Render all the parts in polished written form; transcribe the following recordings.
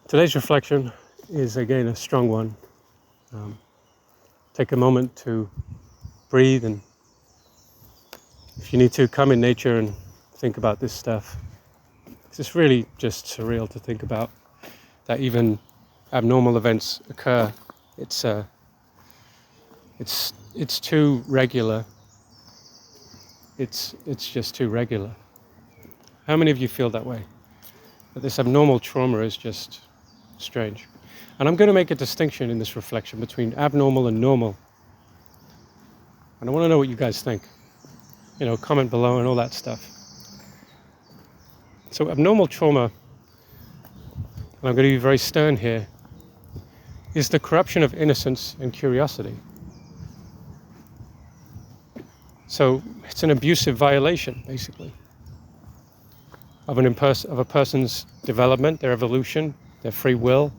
Today's reflection is again a strong one. Take a moment to breathe, and if you need to, come in nature and think about this stuff. It's really just surreal to think about that even abnormal events occur. It's too regular. It's just too regular. How many of you feel that way? That this abnormal trauma is just strange. And I'm going to make a distinction in this reflection between abnormal and normal. And I want to know what you guys think. Comment below and all that stuff. So abnormal trauma, and I'm going to be very stern here, is the corruption of innocence and curiosity. So it's an abusive violation, basically, of a person's development, their evolution, their free will,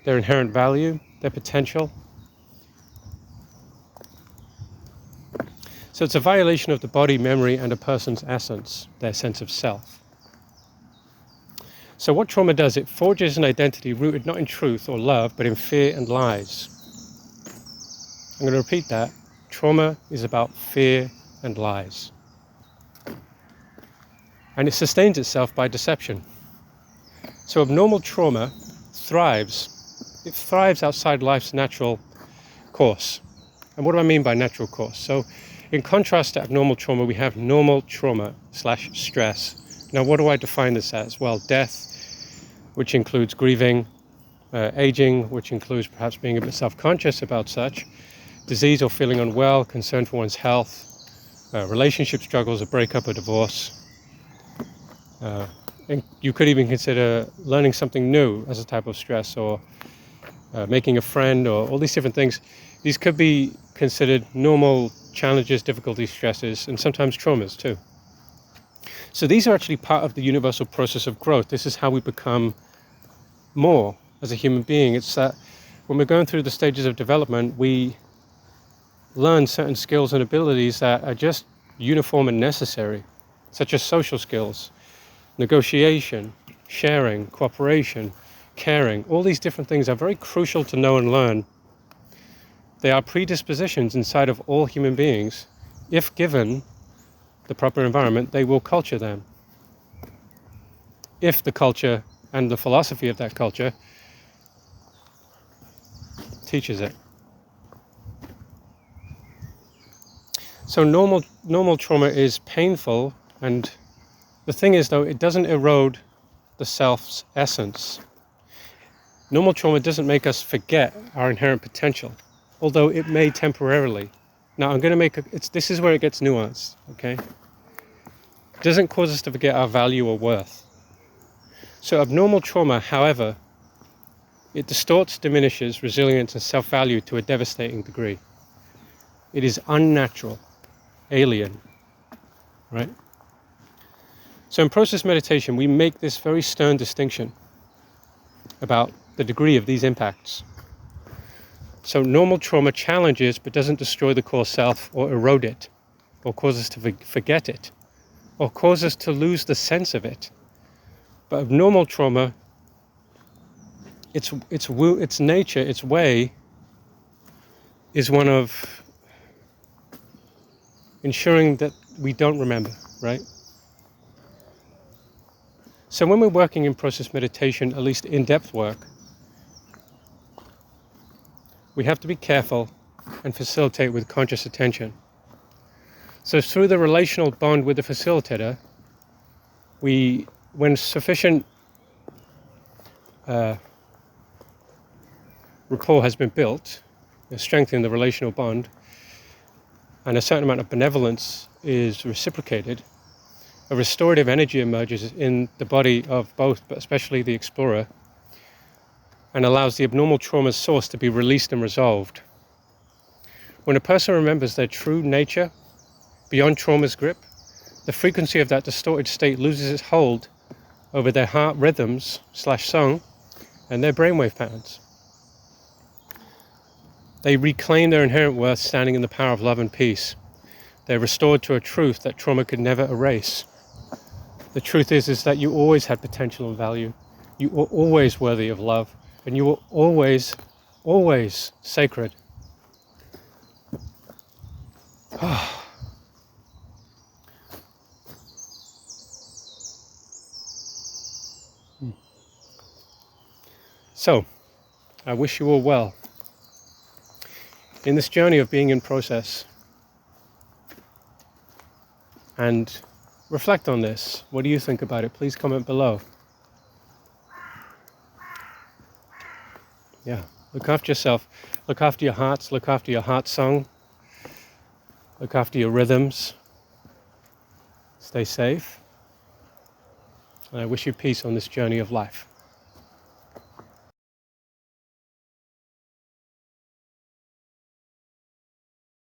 their inherent value, their potential. So it's a violation of the body, memory, and a person's essence, their sense of self. So what trauma does, it forges an identity rooted not in truth or love, but in fear and lies. I'm going to repeat that. Trauma is about fear and lies. And it sustains itself by deception. So abnormal trauma thrives. It thrives outside life's natural course. And what do I mean by natural course? So in contrast to abnormal trauma, we have normal trauma / stress. Now, what do I define this as? Well, death, which includes grieving, aging, which includes perhaps being a bit self-conscious about such, disease or feeling unwell, concern for one's health, relationship struggles, a breakup, a divorce. And you could even consider learning something new as a type of stress, or making a friend, or all these different things. These could be considered normal challenges, difficulties, stresses, and sometimes traumas too. So these are actually part of the universal process of growth. This is how we become more as a human being. It's that when we're going through the stages of development, we learn certain skills and abilities that are just uniform and necessary, such as social skills, negotiation, sharing, cooperation, caring. All these different things are very crucial to know and learn. They are predispositions inside of all human beings. If given the proper environment, they will culture them. If the culture and the philosophy of that culture teaches it. So normal trauma is painful, and the thing is, though, it doesn't erode the self's essence. Normal trauma doesn't make us forget our inherent potential, although it may temporarily. Now, I'm going to this is where it gets nuanced, okay? It doesn't cause us to forget our value or worth. So abnormal trauma, however, it distorts, diminishes resilience and self-value to a devastating degree. It is unnatural, alien, right? So in process meditation, we make this very stern distinction about the degree of these impacts. So normal trauma challenges but doesn't destroy the core self or erode it, or cause us to forget it, or cause us to lose the sense of it. But abnormal trauma, its nature, its way, is one of ensuring that we don't remember, right? So when we're working in process meditation, at least in-depth work, we have to be careful and facilitate with conscious attention. So through the relational bond with the facilitator, when sufficient rapport has been built, strengthening the relational bond, and a certain amount of benevolence is reciprocated, a restorative energy emerges in the body of both, but especially the explorer, and allows the abnormal trauma's source to be released and resolved. When a person remembers their true nature, beyond trauma's grip, the frequency of that distorted state loses its hold over their heart rhythms / song and their brainwave patterns. They reclaim their inherent worth standing in the power of love and peace. They're restored to a truth that trauma could never erase. The truth is that you always had potential and value. You were always worthy of love, and you were always, always sacred. So, I wish you all well in this journey of being in process. And reflect on this. What do you think about it? Please comment below. Yeah, look after yourself. Look after your hearts. Look after your heart song. Look after your rhythms. Stay safe. And I wish you peace on this journey of life.